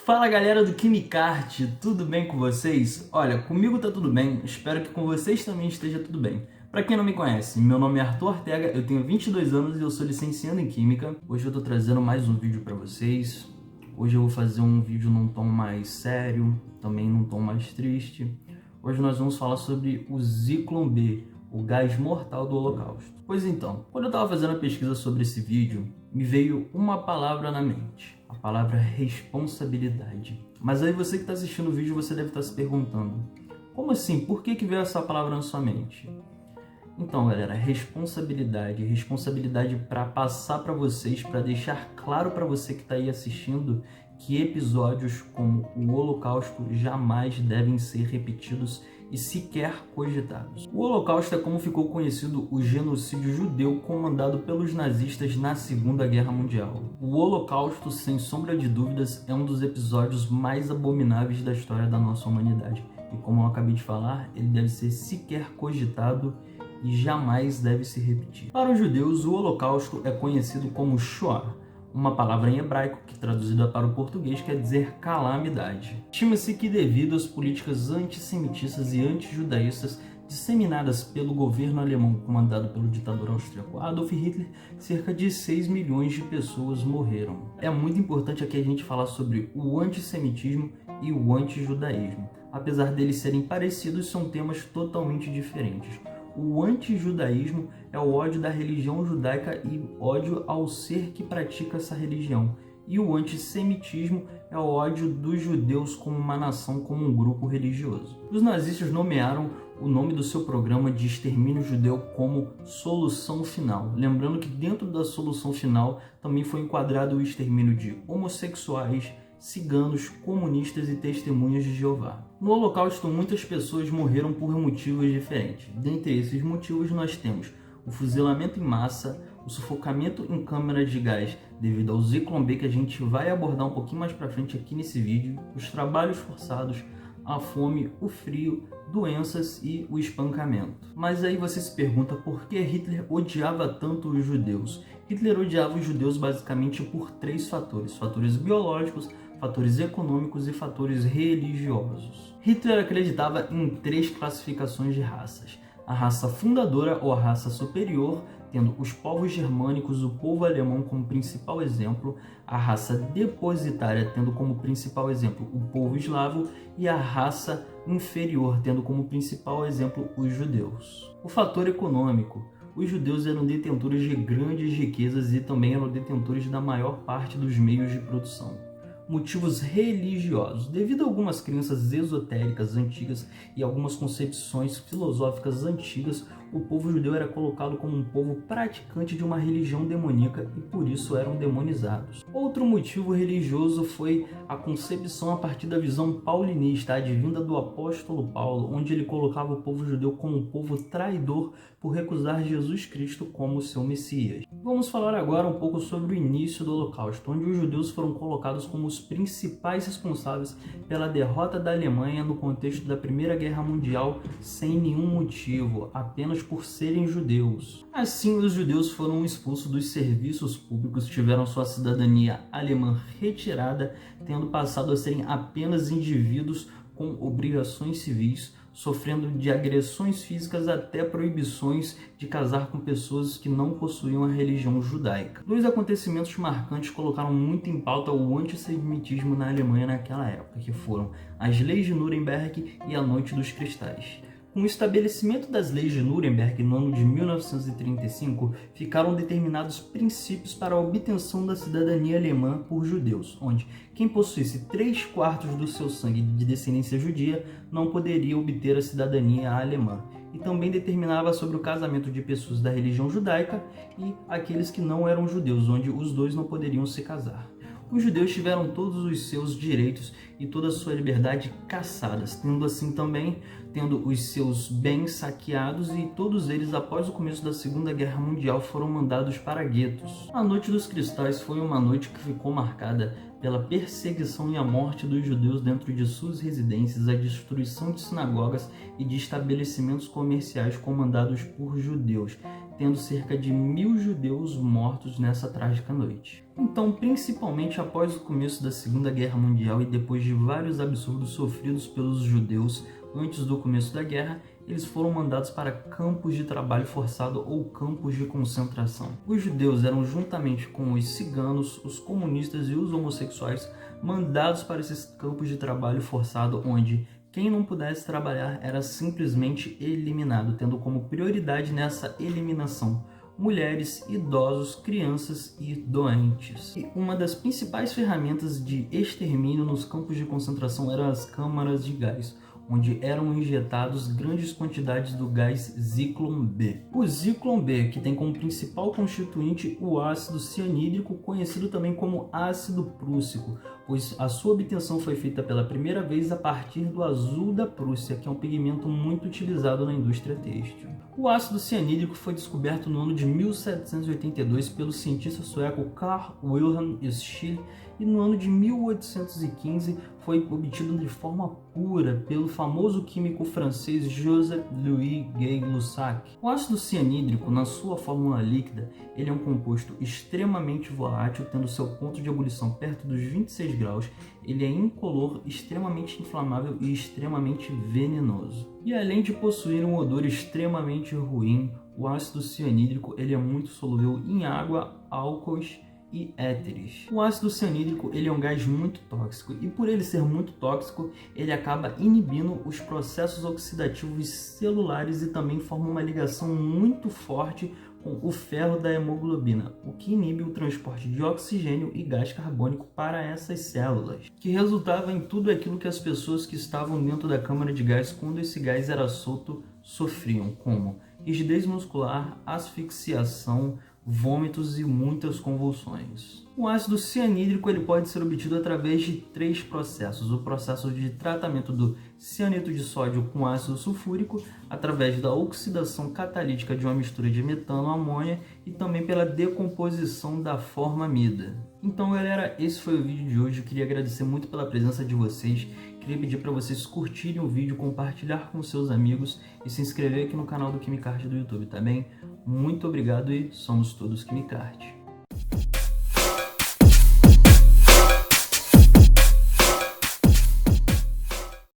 Fala galera do KimiCart, tudo bem com vocês? Olha, comigo tá tudo bem, espero que com vocês também esteja tudo bem. Para quem não me conhece, meu nome é Arthur Ortega, eu tenho 22 anos e eu sou licenciando em Química. Hoje eu tô trazendo mais um vídeo para vocês. Hoje eu vou fazer um vídeo num tom mais sério, também num tom mais triste. Hoje nós vamos falar sobre o Zyklon B, o gás mortal do Holocausto. Pois então, quando eu estava fazendo a pesquisa sobre esse vídeo, me veio uma palavra na mente, a palavra responsabilidade. Mas aí você que está assistindo o vídeo, você deve estar se perguntando, como assim? Por que veio essa palavra na sua mente? Então, galera, responsabilidade para passar para vocês, para deixar claro para você que está aí assistindo que episódios como o Holocausto jamais devem ser repetidos e sequer cogitados. O Holocausto é como ficou conhecido o genocídio judeu comandado pelos nazistas na Segunda Guerra Mundial. O Holocausto, sem sombra de dúvidas, é um dos episódios mais abomináveis da história da nossa humanidade. E como eu acabei de falar, ele deve ser sequer cogitado e jamais deve se repetir. Para os judeus, o Holocausto é conhecido como Shoah, uma palavra em hebraico que traduzida para o português quer dizer calamidade. Estima-se que devido às políticas antissemitistas e antijudaístas disseminadas pelo governo alemão comandado pelo ditador austríaco Adolf Hitler, cerca de 6 milhões de pessoas morreram. É muito importante aqui a gente falar sobre o antissemitismo e o antijudaísmo. Apesar deles serem parecidos, são temas totalmente diferentes. O antijudaísmo é o ódio da religião judaica e ódio ao ser que pratica essa religião. E o antissemitismo é o ódio dos judeus como uma nação, como um grupo religioso. Os nazistas nomearam o nome do seu programa de extermínio judeu como Solução Final. Lembrando que dentro da Solução Final também foi enquadrado o extermínio de homossexuais, ciganos, comunistas e testemunhas de Jeová. No Holocausto, muitas pessoas morreram por motivos diferentes. Dentre esses motivos, nós temos o fuzilamento em massa, o sufocamento em câmaras de gás devido ao Zyklon B, que a gente vai abordar um pouquinho mais para frente aqui nesse vídeo, os trabalhos forçados, a fome, o frio, doenças e o espancamento. Mas aí você se pergunta por que Hitler odiava tanto os judeus? Hitler odiava os judeus basicamente por 3 fatores: fatores biológicos, fatores econômicos e fatores religiosos. Hitler acreditava em 3 classificações de raças: a raça fundadora ou a raça superior, tendo os povos germânicos, o povo alemão como principal exemplo, a raça depositária, tendo como principal exemplo o povo eslavo, e a raça inferior, tendo como principal exemplo os judeus. O fator econômico: os judeus eram detentores de grandes riquezas e também eram detentores da maior parte dos meios de produção. Motivos religiosos: devido a algumas crenças esotéricas antigas e algumas concepções filosóficas antigas, o povo judeu era colocado como um povo praticante de uma religião demoníaca e por isso eram demonizados. Outro motivo religioso foi a concepção a partir da visão paulinista, advinda do apóstolo Paulo, onde ele colocava o povo judeu como um povo traidor por recusar Jesus Cristo como seu Messias. Vamos falar agora um pouco sobre o início do Holocausto, onde os judeus foram colocados como os principais responsáveis pela derrota da Alemanha no contexto da Primeira Guerra Mundial sem nenhum motivo, apenas por serem judeus. Assim, os judeus foram expulsos dos serviços públicos, tiveram sua cidadania alemã retirada, tendo passado a serem apenas indivíduos com obrigações civis, sofrendo de agressões físicas até proibições de casar com pessoas que não possuíam a religião judaica. 2 acontecimentos marcantes colocaram muito em pauta o antissemitismo na Alemanha naquela época, que foram as Leis de Nuremberg e a Noite dos Cristais. Com o estabelecimento das Leis de Nuremberg no ano de 1935, ficaram determinados princípios para a obtenção da cidadania alemã por judeus, onde quem possuísse 3/4 do seu sangue de descendência judia não poderia obter a cidadania alemã. E também determinava sobre o casamento de pessoas da religião judaica e aqueles que não eram judeus, onde os dois não poderiam se casar. Os judeus tiveram todos os seus direitos e toda a sua liberdade cassadas, tendo os seus bens saqueados, e todos eles, após o começo da Segunda Guerra Mundial, foram mandados para guetos. A Noite dos Cristais foi uma noite que ficou marcada pela perseguição e a morte dos judeus dentro de suas residências, a destruição de sinagogas e de estabelecimentos comerciais comandados por judeus, tendo cerca de 1.000 judeus mortos nessa trágica noite. Então, principalmente após o começo da Segunda Guerra Mundial e depois de vários absurdos sofridos pelos judeus antes do começo da guerra, eles foram mandados para campos de trabalho forçado ou campos de concentração. Os judeus eram, juntamente com os ciganos, os comunistas e os homossexuais, mandados para esses campos de trabalho forçado, onde quem não pudesse trabalhar era simplesmente eliminado, tendo como prioridade nessa eliminação mulheres, idosos, crianças e doentes. E uma das principais ferramentas de extermínio nos campos de concentração eram as câmaras de gás, onde eram injetados grandes quantidades do gás Zyklon B. O Zyklon B, que tem como principal constituinte o ácido cianídrico, conhecido também como ácido prússico, pois a sua obtenção foi feita pela primeira vez a partir do azul da Prússia, que é um pigmento muito utilizado na indústria têxtil. O ácido cianídrico foi descoberto no ano de 1782 pelo cientista sueco Carl Wilhelm Scheele e no ano de 1815 foi obtido de forma pura pelo famoso químico francês Joseph-Louis Gay-Lussac. O ácido cianídrico, na sua fórmula líquida, ele é um composto extremamente volátil, tendo seu ponto de ebulição perto dos 26 graus, ele é incolor, extremamente inflamável e extremamente venenoso. E além de possuir um odor extremamente ruim, o ácido cianídrico ele é muito solúvel em água, álcoois e éteres. O ácido cianídrico ele é um gás muito tóxico e por ele ser muito tóxico, ele acaba inibindo os processos oxidativos celulares e também forma uma ligação muito forte com o ferro da hemoglobina, o que inibe o transporte de oxigênio e gás carbônico para essas células, que resultava em tudo aquilo que as pessoas que estavam dentro da câmara de gás quando esse gás era solto sofriam, como rigidez muscular, asfixiação, vômitos e muitas convulsões. O ácido cianídrico ele pode ser obtido através de 3 processos. O processo de tratamento do cianeto de sódio com ácido sulfúrico, através da oxidação catalítica de uma mistura de metano-amônia e também pela decomposição da formamida. Então galera, esse foi o vídeo de hoje. Eu queria agradecer muito pela presença de vocês. Queria pedir para vocês curtirem o vídeo, compartilhar com seus amigos e se inscrever aqui no canal do KimiCart do YouTube, tá bem? Muito obrigado e somos todos KimiCart.